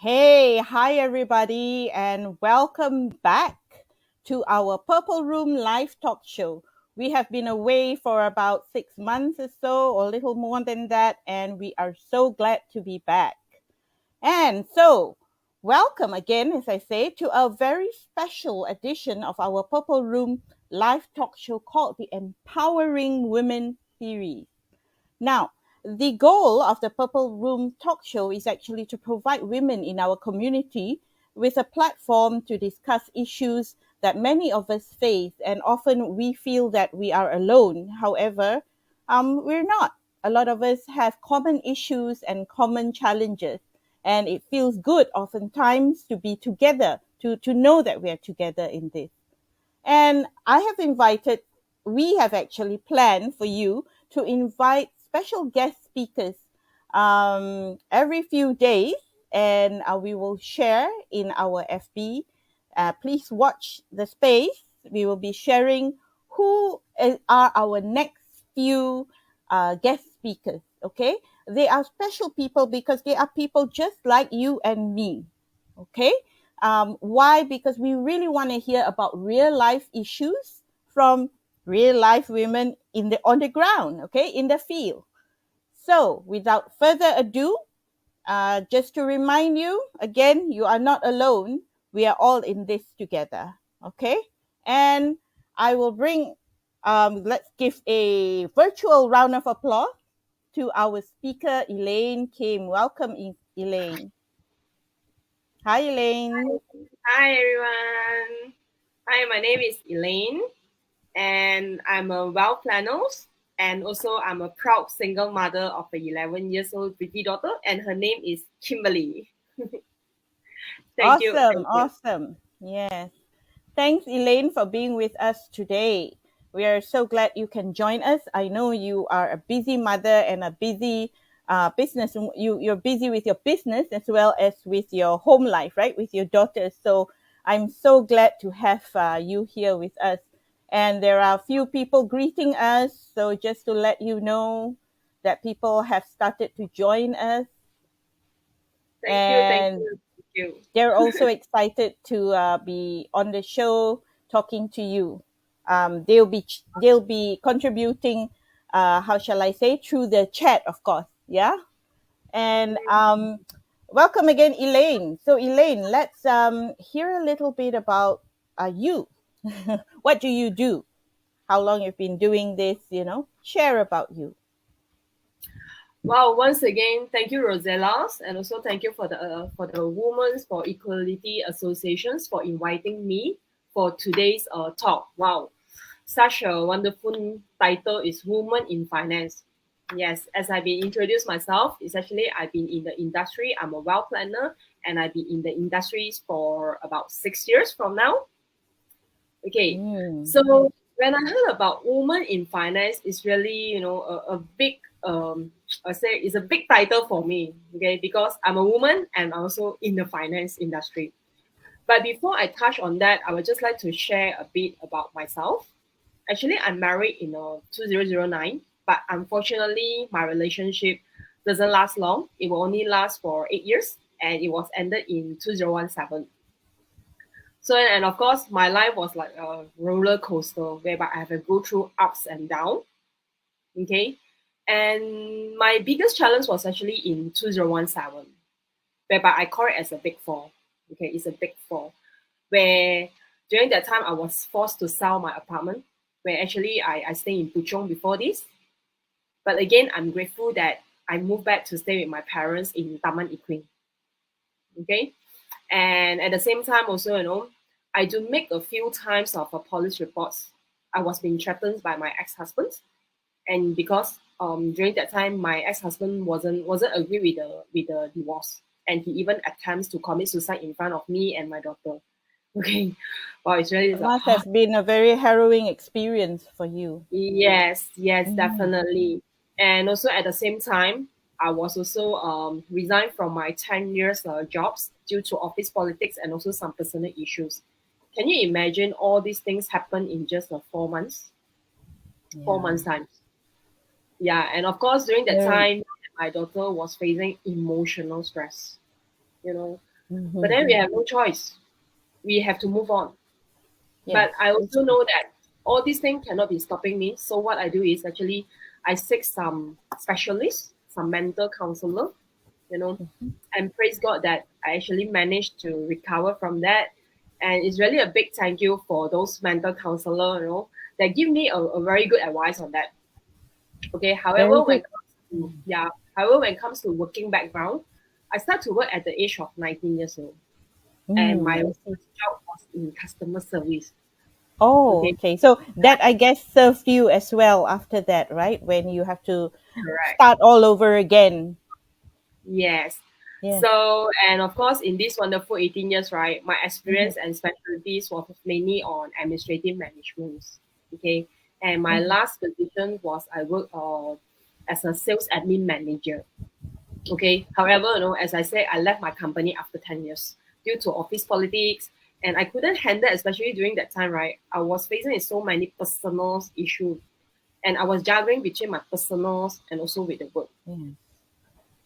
Hi everybody, and welcome back to our Purple Room live talk show. We have been away for about 6 months or so, or a little more than that, and we are so glad to be back. And so, welcome again, as I say, to a very special edition of our Purple Room live talk show called the Empowering Women series. Now, the goal of the Purple Room talk show is actually to provide women in our community with a platform to discuss issues that many of us face, and often we feel that we are alone. However, we're not. A lot of us have common issues and common challenges, and it feels good oftentimes to be together, to know that we are together in this. And we have actually planned for you to invite special guest speakers every few days, and we will share in our FB. Please watch the space. We will be sharing are our next few guest speakers, okay? They are special people because they are people just like you and me, okay? Why? Because we really want to hear about real life issues from real life women on the ground, okay, in the field. So, without further ado, just to remind you again, you are not alone. We are all in this together, okay? And I will bring. Let's give a virtual round of applause to our speaker, Elaine Kim. Welcome, Elaine. Hi, Elaine. Hi everyone. Hi, my name is Elaine, and I'm a wealth planner, and also I'm a proud single mother of a 11 years old pretty daughter, and her name is Kimberly. Thank you, Awesome, thank you. awesome. Yes. Thanks, Elaine, for being with us today. We are so glad you can join us. I know you are a busy mother and a busy business. You're busy with your business as well as with your home life, right? With your daughters. So I'm so glad to have you here with us. And there are a few people greeting us. So just to let you know that people have started to join us. Thank you, thank And you, thank you. they're also excited to be on the show talking to you. They'll be contributing. How shall I say, through the chat, of course. Yeah. And welcome again, Elaine. So Elaine, let's hear a little bit about you. What do you do? How long you've been doing this? Share about you. Well, once again, thank you, Rosellas, and also thank you for the Women's for Equality Associations for inviting me for today's talk. Wow, such a wonderful title is Women in Finance. Yes, as I've been introduced myself, it's actually I've been in the industry. I'm a wealth planner, and I've been in the industries for about 6 years from now. Okay, Mm. so when I heard about women in finance, it's really a big I say it's a big title for me. Okay, because I'm a woman and also in the finance industry. But before I touch on that, I would just like to share a bit about myself. Actually, I'm married in 2009, but unfortunately, my relationship doesn't last long. It will only last for 8 years, and it was ended in 2017. So, and of course, my life was like a roller coaster whereby I have to go through ups and downs. Okay. And my biggest challenge was actually in 2017, whereby I call it as a big fall. Okay. It's a big fall where during that time I was forced to sell my apartment where actually I stay in Puchong before this. But again, I'm grateful that I moved back to stay with my parents in Taman Iquing. Okay. And at the same time, also, I do make a few times of police reports. I was being threatened by my ex-husband, and because during that time my ex-husband wasn't agree with the divorce, and he even attempts to commit suicide in front of me and my daughter. Okay, well, it's really It must have been a very harrowing experience for you. yes, yes, Mm. definitely. And also at the same time, I was also resigned from my 10 years jobs due to office politics and also some personal issues. Can you imagine all these things happen in just 4 months? Four Yeah. months time. Yeah, and of course during that Very. time, my daughter was facing emotional stress. You know, But Mm-hmm. then we have no choice. We have to move on. Yes, But I that's also true. know that all these things cannot be stopping me. So what I do is actually I seek some specialists, some mental counselor, you know, and praise God that I actually managed to recover from that. And it's really a big thank you for those mental counselor, that give me a very good advice on that. Okay. Very However, when good. it comes to yeah, however, when it comes to working background, I start to work at the age of 19 years old. And my I see. first job was in customer service. Oh, Okay. okay. So that I guess served you as well after that, right? When you have to Correct. start all over again. Yes. Yeah. So, and of course, in this wonderful 18 years, right, my Mm-hmm. experience and specialties was mainly on administrative management. Okay. And my Mm-hmm. last position was I worked as a sales admin manager. Okay. However, as I said, I left my company after 10 years due to office politics. And I couldn't handle, especially during that time, right? I was facing with so many personal issues. And I was juggling between my personals and also with the work. Yeah.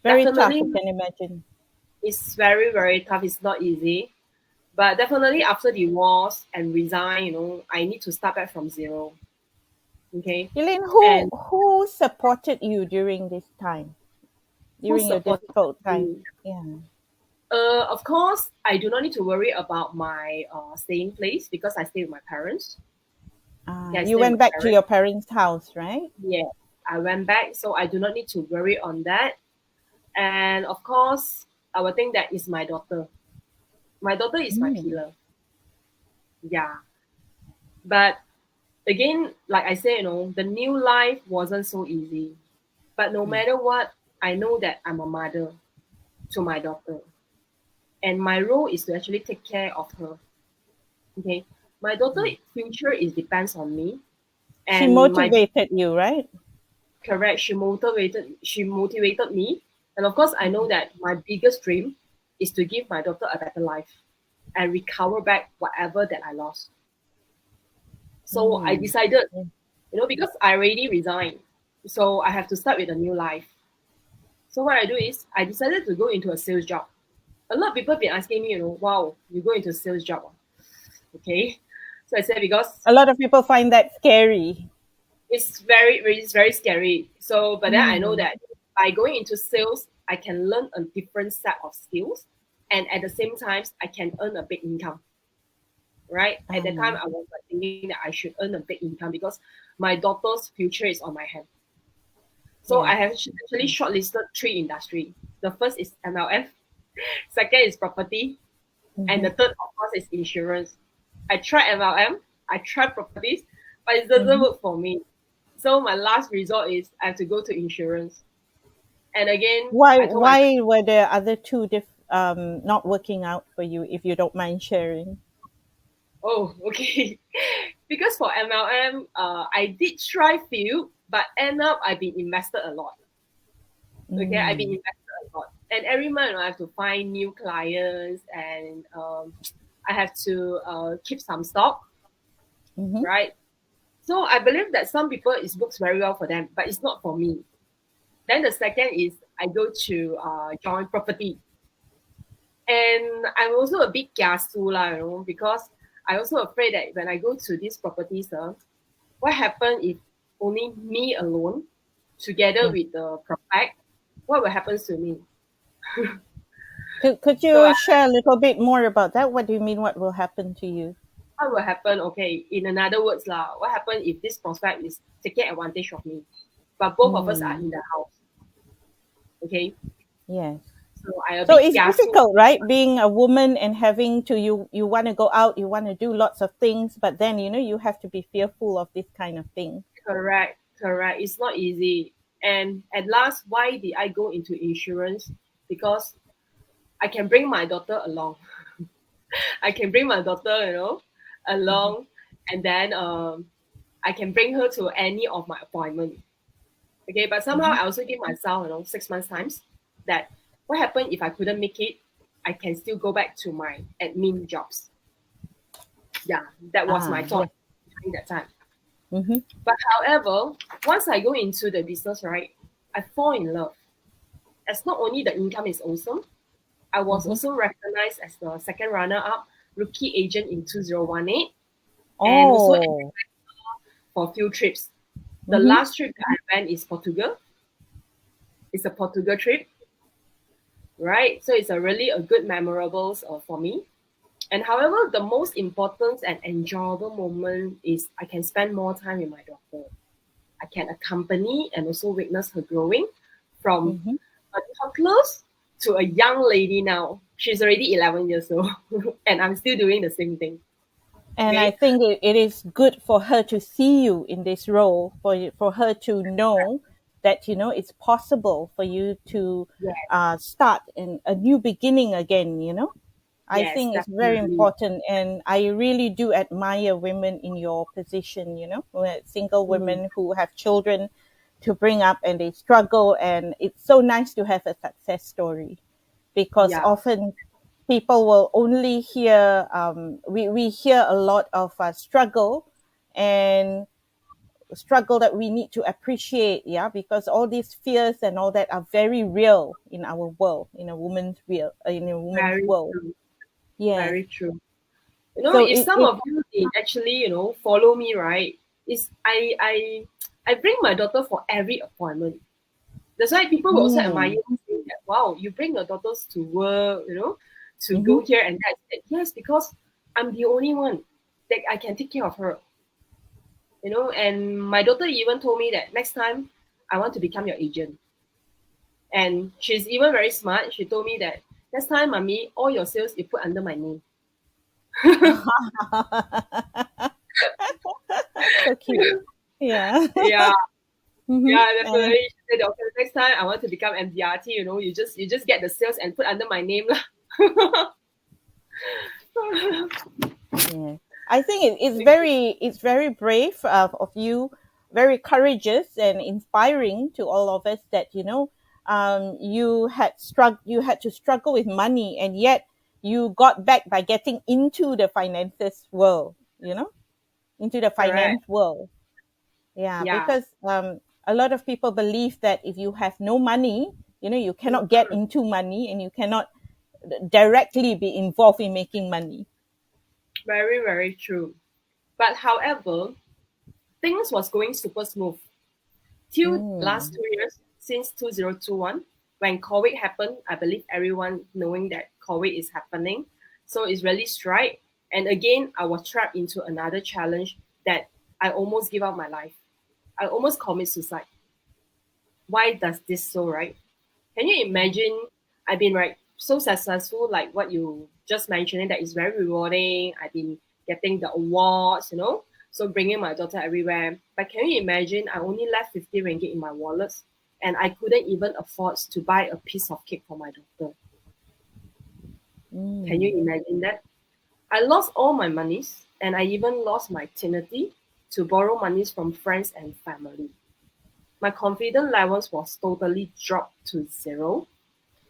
Very tough, I Definitely, can imagine. it's very, very tough. It's not easy. But definitely after divorce and resign, I need to start back from zero. Okay. Elaine, And who supported you during this time, who during your supported difficult time? me? Yeah. Of course, I do not need to worry about my staying place because I stay with my parents. Okay, I You stay with went my back to parents. your parents' house, right? Yeah, I went back, so I do not need to worry on that. And of course, I would think that is my daughter. My daughter is my Mm. pillar. Yeah. But again, like I said, the new life wasn't so easy. But no Yeah. matter what, I know that I'm a mother to my daughter. And my role is to actually take care of her. Okay. My daughter Yeah. future is depends on me. She And my motivated you, right? correct, she motivated me. And of course I know Mhm. that my biggest dream is to give my daughter a better life and recover back whatever that I lost. So I Mm. decided, Yeah. because I already resigned. So I have to start with a new life. So what I do is I decided to go into a sales job. A lot of people have been asking me, wow, you go into a sales job. Okay. So I said because A lot of people find that scary. it's very scary. So but then I know Mm. that by going into sales, I can learn a different set of skills and at the same time I can earn a big income. Right? At that time Um, I was like thinking that I should earn a big income because my daughter's future is on my hand. So yes. I have actually shortlisted three industry. The first is MLM, second is property, and Mm-hmm. the third, of course, is insurance. I tried MLM, I tried properties, but it doesn't Mm-hmm. work for me. So my last resort is I have to go to insurance. And again, Why I told myself, why were the other two not working out for you, if you don't mind sharing? oh, okay. Because for MLM, I did try few, but end up I've been invested a lot. Okay, I've been Mm. invested a lot. And every month I have to find new clients and I have to keep some stock, Mm-hmm. right? So I believe that some people it works very well for them, but it's not for me. Then the second is I go to join property, and I'm also a bit kiasu lah, because I also afraid that when I go to these properties, what happen if only me alone, together Yeah. with the prospect, what will happen to me? Could So you share a little bit more about that? What do you mean? What will happen to you? what will happen? Okay, in another words lah, what happen if this prospect is taking advantage of me, but both of us are Mm. in the house? Okay, Yes. so I a So bit it's kiasu. difficult, right? Being a woman and having to you want to go out, you want to do lots of things, but then you have to be fearful of this kind of thing. Correct, correct. It's not easy. And at last, why did I go into insurance? Because I can bring my daughter along. I can bring my daughter, Mm-hmm. along, and then I can bring her to any of my appointment. Okay, but somehow Mm-hmm. I also give myself, 6 months times that what happened if I couldn't make it, I can still go back to my admin jobs. Yeah, that was my Yeah. thought during that time. Mm-hmm. But however, once I go into the business, right, I fall in love. As not only the income is awesome, I was Mm-hmm. also recognized as the second runner-up rookie agent in 2018, and also Oh. for a few trips. The Mm-hmm. last trip that I went is Portugal. It's a Portugal trip, right? So it's a really a good memorables for me. And however, the most important and enjoyable moment is I can spend more time with my daughter. I can accompany and also witness her growing from Mm-hmm. a toddler to a young lady now. She's already 11 years old, and I'm still doing the same thing. And I Okay. think it is good for her to see you in this role, for her to know that it's possible for you to Yes, start in a new beginning again. I yes, think it's very definitely. important, and I really do admire women in your position. Single Mm, women who have children to bring up and they struggle, and it's so nice to have a success story, because yeah, often people will only hear we hear a lot of struggle, and struggle that we need to appreciate, yeah, because all these fears and all that are very real in our world, in a woman's very world. true. Yes. Very true. So If it, some it of you did actually, follow me, right? Is I bring my daughter for every appointment. That's why people will also admire mm, me, saying that, wow, you bring your daughters to work, to mm-hmm. go here and that. Yes, because I'm the only one that I can take care of her. And my daughter even told me that next time I want to become your agent. And she's even very smart. She told me that next time, mommy, all your sales you put under my name. So cute. Yeah. Yeah, Mm-hmm. yeah, And definitely. She said, okay, next time I want to become MDRT, you just get the sales and put under my name lah. yeah, I think it's very brave of you, very courageous and inspiring to all of us, that you had to struggle with money, and yet you got back by getting into the finances world, into the Correct. finance world. Yeah, Yeah. because a lot of people believe that if you have no money, you cannot get Mhm. into money, and you cannot directly be involved in making money. Very, very true. But however, things was going super smooth till last Mm. 2 years, since 2021, when COVID happened. I believe everyone knowing that COVID is happening. So it's really strike. And again, I was trapped into another challenge that I almost give up my life. I almost commit suicide. Why does this so, right? Can you imagine? I've been right so successful, like what you just mentioned, that is very rewarding. I've been getting the awards, so bringing my daughter everywhere. But can you imagine? I only left 50 ringgit in my wallet, and I couldn't even afford to buy a piece of cake for my daughter. Can you Mm. imagine that? I lost all my monies, and I even lost my dignity to borrow monies from friends and family. My confidence levels was totally dropped to zero,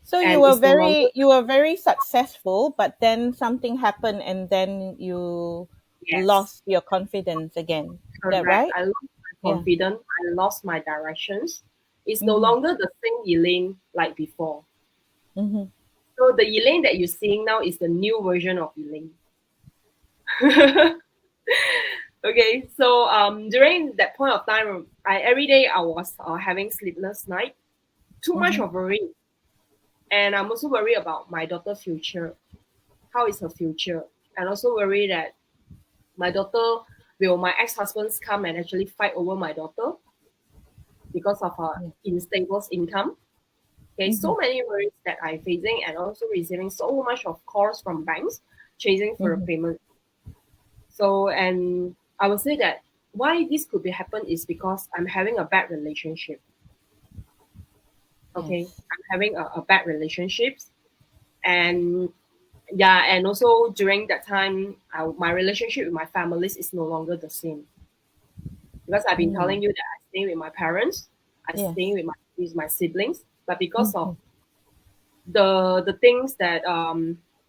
So you and were it's no longer. very successful, but then something happened, and then you Yes. lost your confidence again. Is that Correct. right? I lost my Yeah. confidence. I lost my directions. It's no Mm-hmm. longer the same Elaine like before. Mm-hmm. So the Elaine that you're seeing now is the new version of Elaine. Okay, so during that point of time, I every day I was having sleepless night, too much Mm-hmm. of worry, and I'm also worried about my daughter's future. How is her future? And also worry that my daughter will my ex-husbands come and actually fight over my daughter because of her Yeah. unstable income. Okay, Mm-hmm. so many worries that I'm facing, and also receiving so much of calls from banks chasing for a Mm-hmm. payment. So, and I would say that why this could be happen is because I'm having a bad relationship. Okay, Yes. I'm having a bad relationships, and yeah, and also during that time, my relationship with my families is no longer the same, because I've been Mm. telling you that I stay with my parents, I stay Yes. with my siblings, but because Mm-hmm. of the things that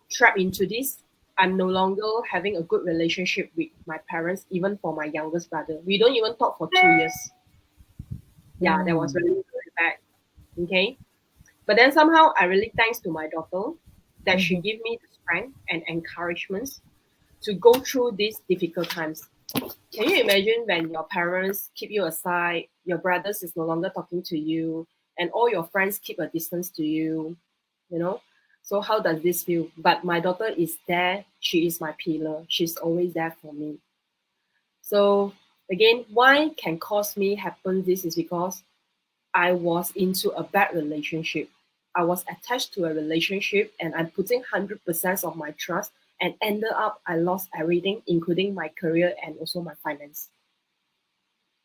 trap into this, I'm no longer having a good relationship with my parents, even for my youngest brother. We don't even talk for 2 years. Yeah, that was Mm. really, really bad. Okay. But then somehow I really thanks to my daughter. that she Mm-hmm. gave me the strength and encouragement to go through these difficult times. Can you imagine when your parents keep you aside, your brothers is no longer talking to you, and all your friends keep a distance to you, you know? So how does this feel? But my daughter is there. She is my pillar. She's always there for me. So again, why can cause me happen this is because I was into a bad relationship. I was attached to a relationship and I'm putting 100% of my trust and ended up I lost everything, including my career and also my finance.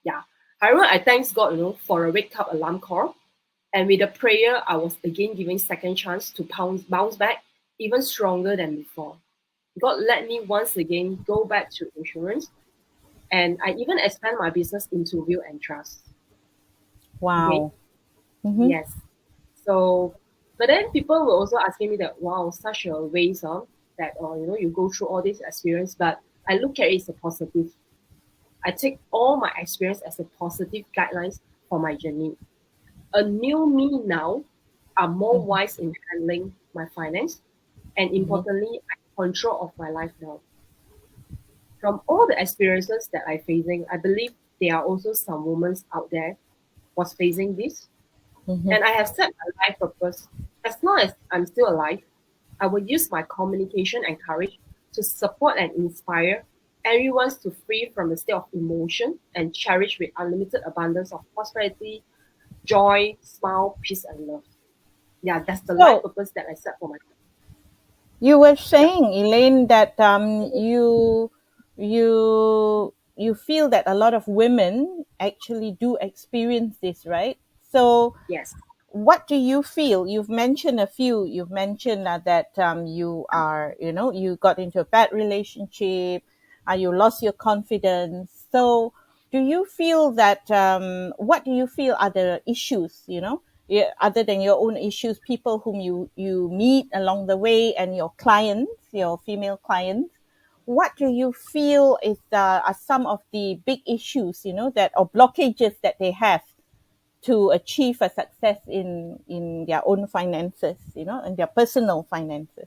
Yeah. However, I thanks God, for a wake up alarm call. And with the prayer, I was again given second chance to bounce back even stronger than before. God let me once again go back to insurance and I even expand my business into will and trust. Okay. Wow. Mm-hmm. Yes. So, but then people were also asking me that, wow, such a waste of that, or you go through all this experience. But I look at it as a positive. I take all my experience as a positive guidelines for my journey. A new me now are more Mm-hmm. wise in handling my finance, and Mm-hmm. importantly, I control of my life now. From all the experiences that I'm facing, I believe there are also some women out there was facing this. Mm-hmm. And I have set my life purpose. As long as I'm still alive, I will use my communication and courage to support and inspire everyone to free from the state of emotion and cherish with unlimited abundance of prosperity, joy, smile, peace, and love. Yeah, that's the life So purpose that I set for myself. you were Yeah. saying, Elaine, that you feel that a lot of women actually do experience this, right? So Yes. what do you feel? You've mentioned a few. You've mentioned that you are, you got into a bad relationship, you lost your confidence. So, do you feel that? What do you feel are the issues? Yeah, other than your own issues, people whom you meet along the way, and your clients, your female clients. What do you feel is are some of the big issues, that or blockages that they have to achieve a success in their own finances, and their personal finances.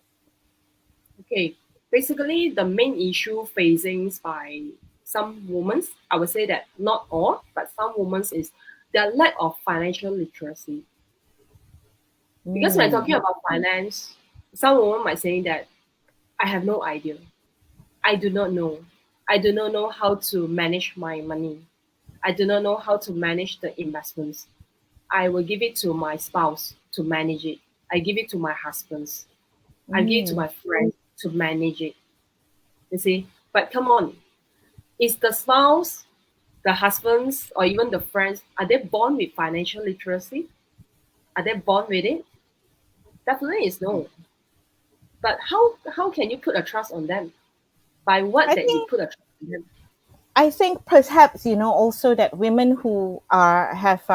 Okay. Basically, the main issue facing by some women, I would say that not all, but some women is the lack of financial literacy. Because when talking Mm. about finance, some women might say that I have no idea. I do not know. I do not know how to manage my money. I do not know how to manage the investments. I will give it to my spouse to manage it. I give it to my husbands. I give it to Mm. my friends to manage it. You see? But come on, is the spouse, the husbands, or even the friends, are they born with financial literacy? Are they born with it? Definitely is no. But how can you put a trust on them? By what I that you think put a trust on them? I think perhaps also that women who are have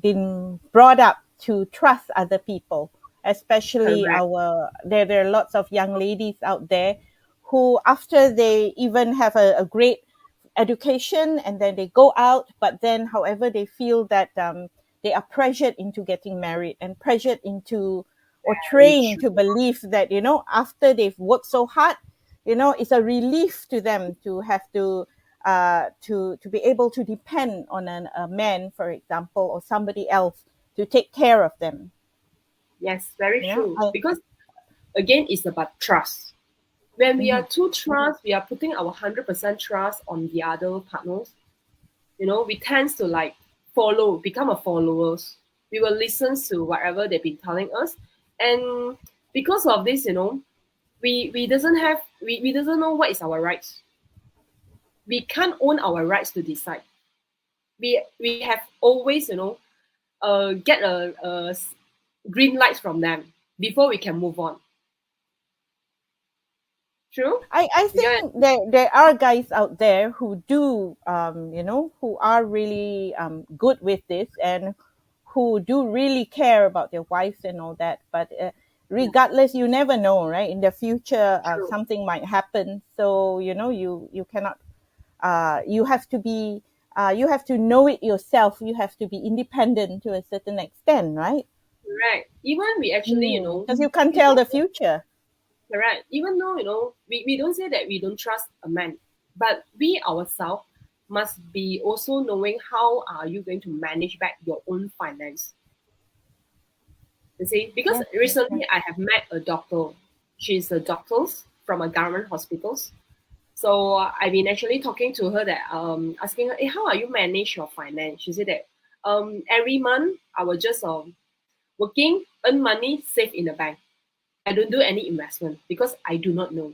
been brought up to trust other people, especially Correct. our there are lots of young ladies out there who after they even have a great education and then they go out, but then however they feel that they are pressured into getting married and pressured into or Very trained true. to believe that after they've worked so hard, it's a relief to them to have to be able to depend on a man, for example, or somebody else to take care of them. Yes, very You know, true. I, Because again, it's about trust. When we are mhm, too trust, we are putting our 100% trust on the other partners. We tend to like follow, become a followers. We will listen to whatever they've been telling us, and because of this, we doesn't know what is our rights. We can't own our rights to decide. We have always get a green lights from them before we can move on. True? I You get it? think there are guys out there who do who are really good with this and who do really care about their wives and all that. But Yeah, regardless, you never know, right? In the future, true. something might happen. So you cannot. You have to know it yourself. You have to be independent to a certain extent, right? Right. Even we actually, Because you can't tell people the future. correct. Even though, we don't say that we don't trust a man, but we ourselves must be also knowing how are you going to manage back your own finance. You see, because Yes, yes, yes. recently I have met a doctor. She's a doctor from a government hospitals. So I've been actually talking to her that asking her, hey, how are you manage your finance? She said that every month I will just working, earn money, save in the bank. I don't do any investment because I do not know.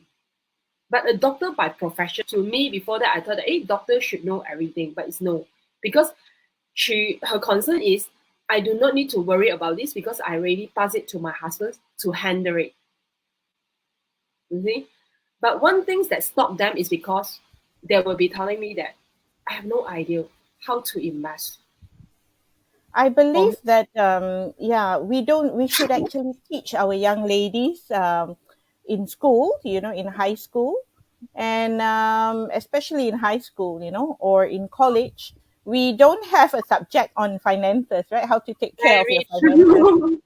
But a doctor by profession, to me before that I thought that doctor should know everything, but it's no. Because her concern is I do not need to worry about this because I already pass it to my husband to handle it. You see? But one thing that stopped them is because they will be telling me that I have no idea how to invest. I For me, believe that yeah, we should actually teach our young ladies in school, in high school, and especially in high school, or in college. We don't have a subject on finances, right? How to take care of your very finances, true.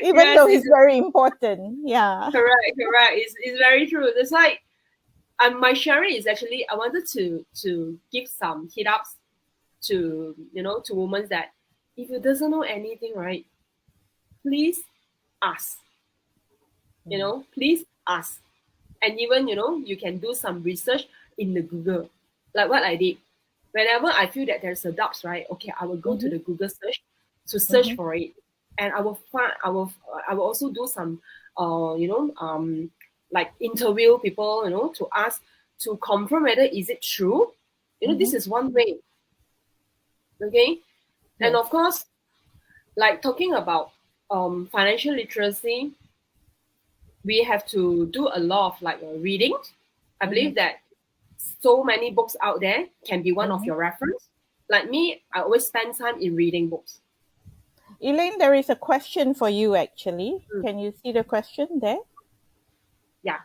even Yes, though it's it's very important. Yeah. correct, correct. It's very true. It's like my sharing is actually I wanted to give some hit ups to to women that if you doesn't know anything, right, please ask. Please ask. And even you can do some research in the Google, like what I did. Whenever I feel that there's a doubts, right, okay, I will go to Mm-hmm, the Google search to search mm-hmm, for it, and I will also do some like interview people, to ask to confirm whether is it true. mm-hmm. This is one way. Okay. And Yes. of course, like talking about financial literacy, we have to do a lot of like reading. I Mm-hmm, believe that so many books out there can be one of mm-hmm. your reference. Like me, I always spend time in reading books. Elaine, there is a question for you actually. Mm. Can you see the question there? Yeah.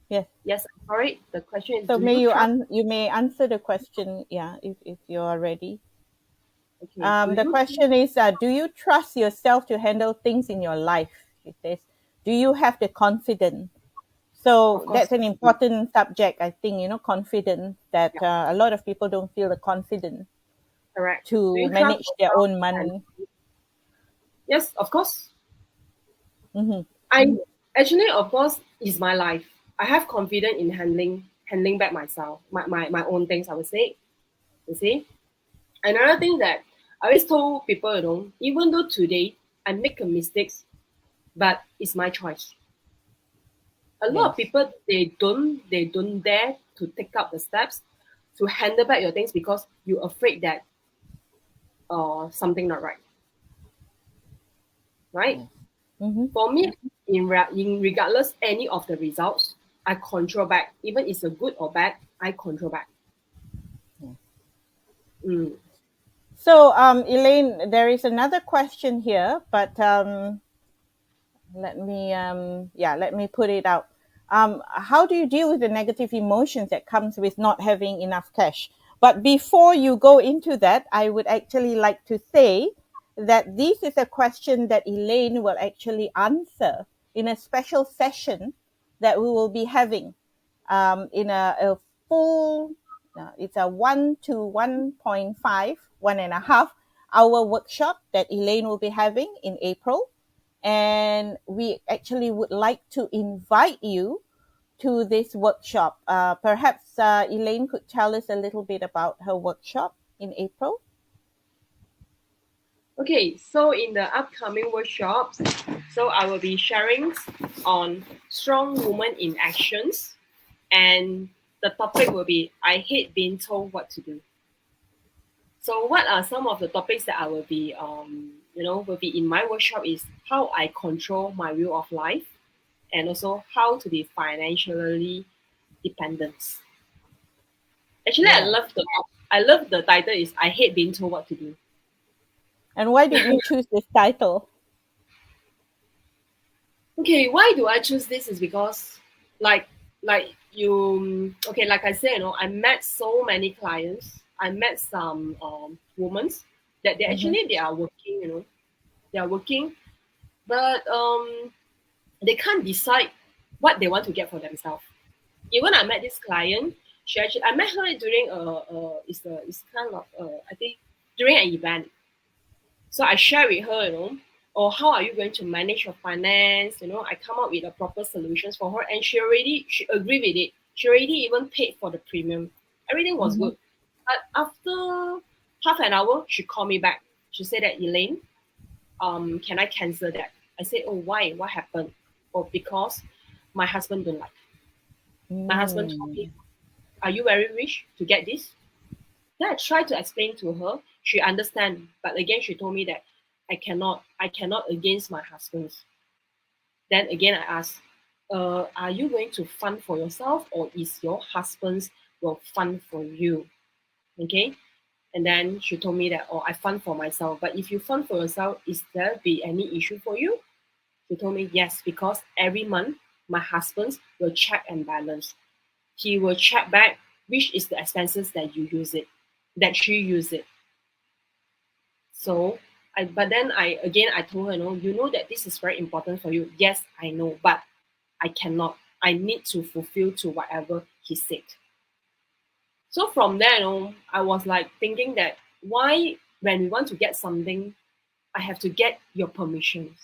Yes. Yes. Sorry. The question is, So do may you trust? you may answer the question, yeah, if you are ready. Okay. Do The you? question is, do you trust yourself to handle things in your life? She says, do you have the confidence? Of So course. that's an important subject, I think. Confidence, that Yeah. a lot of people don't feel the confidence Correct. Do to you trust manage their yourself? own And money. yes, of course. Mm-hmm, I actually, of course, is my life. I have confidence in handling back myself, my own things. I would say. You see. Another thing that I always told people, even though today I make a mistakes, but it's my choice. A lot of yes, people they don't dare to take up the steps to handle back your things because you're afraid that something not right. Right? yes. Mm-hmm, For me, in regardless any of the results, I control back. Even it's a good or bad, I control back. yes. Mm. So, Elaine, there is another question here, but let me put it out. How do you deal with the negative emotions that comes with not having enough cash? But before you go into that, I would actually like to say that this is a question that Elaine will actually answer in a special session that we will be having in a full, it's a 1 to 1.5, 1.5 hour workshop that Elaine will be having in April. And we actually would like to invite you to this workshop. Perhaps Elaine could tell us a little bit about her workshop in April. Okay, so in the upcoming workshops, so I will be sharing on strong woman in actions, and the topic will be I hate being told what to do. So what are some of the topics that I will be will be in my workshop is how I control my view of life and also how to be financially dependent. Actually, Yeah. I love the title is I hate being told what to do. And why did you choose this title? Okay, why do I choose this is because like like I said, I met so many clients. I met some women that Mm-hmm. they are working, they are working, but they can't decide what they want to get for themselves. Even I met this client, I met her during it's kind of I think during an event. So I share with her, or how are you going to manage your finance? I come up with a proper solutions for her, and she agreed with it. She already even paid for the premium. Everything was Mm-hmm. good. But after half an hour, she called me back. She said that, Elaine, can I cancel that? I said, oh, why? What happened? Oh, because my husband don't like. My husband told me, Mm. are you very rich to get this? Then I tried to explain to her. She understand, but again she told me that I cannot against my husband's. Then again I asked, are you going to fund for yourself or is your husband's will fund for you? Okay. And then she told me that, oh, I fund for myself. But if you fund for yourself, is there be any issue for you? She told me yes, because every month my husband will check and balance. He will check back which is the expenses that you use it, that she use it. So but then I told her, no, you know that this is very important for you. Yes, I know, but I cannot. I need to fulfill to whatever he said. So from there, I was like thinking that why when we want to get something, I have to get your permission.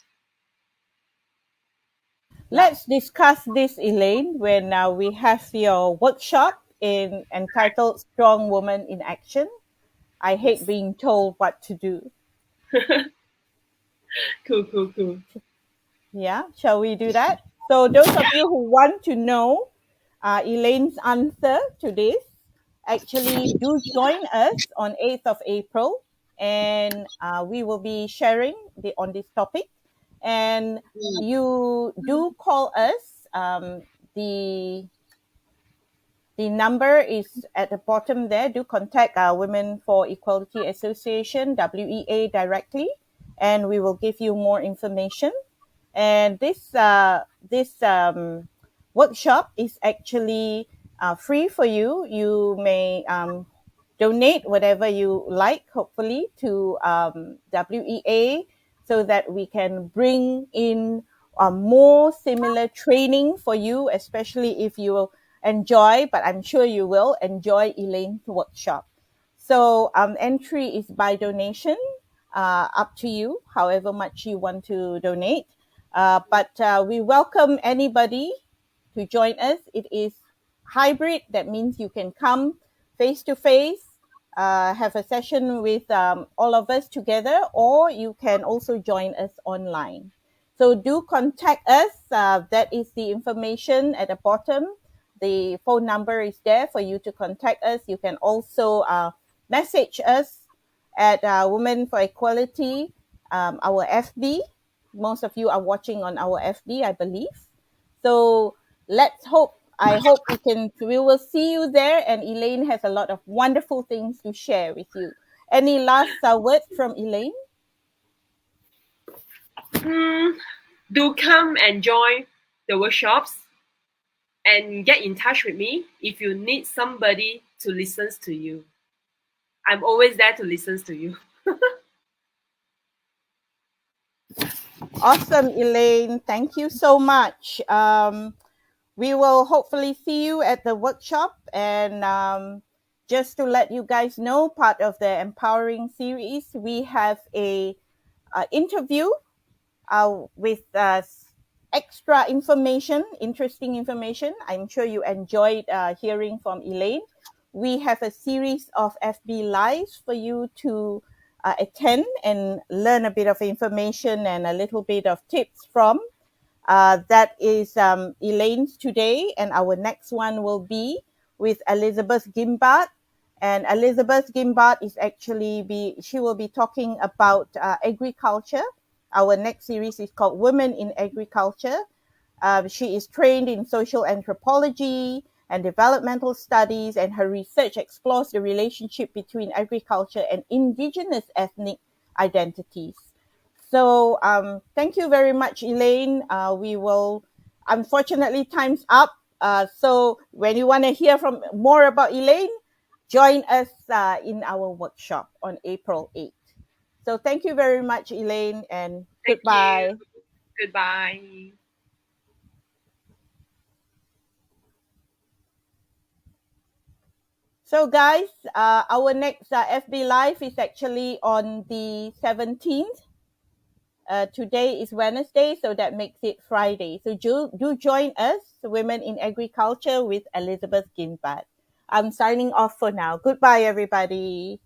Yeah. Let's discuss this, Elaine, when we have your workshop entitled Strong Woman in Action. I hate Yes. being told what to do. Cool, cool, cool. Yeah, shall we do that? So, those of you who want to know Elaine's answer to this, actually do join us on 8th of April, and we will be sharing on this topic. And you do call us. The number is at the bottom there. Do contact Women for Equality Association, WEA, directly, and we will give you more information. And this workshop is actually free for you. You may donate whatever you like, hopefully, to WEA so that we can bring in more similar training for you, especially if you enjoy, but I'm sure you will enjoy Elaine's workshop. So entry is by donation, up to you, however much you want to donate. But we welcome anybody to join us. It is hybrid. That means you can come face to face, have a session with all of us together, or you can also join us online. So do contact us. That is the information at the bottom. The phone number is there for you to contact us. You can also message us at Women for Equality, our FB. Most of you are watching on our FB, I believe. So let's hope. I hope we will see you there. And Elaine has a lot of wonderful things to share with you. Any last words from Elaine? Hmm, do come and join the workshops and get in touch with me if you need somebody to listen to you. I'm always there to listen to you. Awesome, Elaine. Thank you so much. We will hopefully see you at the workshop. And just to let you guys know, part of the Empowering series, we have a interview with extra information, interesting information. I'm sure you enjoyed hearing from Elaine. We have a series of FB Lives for you to attend and learn a bit of information and a little bit of tips from. That is Elaine's today, and our next one will be with Elizabeth Gimbard. And Elizabeth Gimbard is she will be talking about agriculture. Our next series is called Women in Agriculture. She is trained in social anthropology and developmental studies, and her research explores the relationship between agriculture and indigenous ethnic identities. So thank you very much, Elaine. We will, unfortunately, time's up. So when you want to hear from more about Elaine, join us in our workshop on April 8th. So thank you very much, Elaine, and Thank you. goodbye. Goodbye. So, guys, our next FB Live is actually on the 17th. Today is Wednesday, so that makes it Friday. So, do join us, Women in Agriculture with Elizabeth Gimbat. I'm signing off for now. Goodbye, everybody.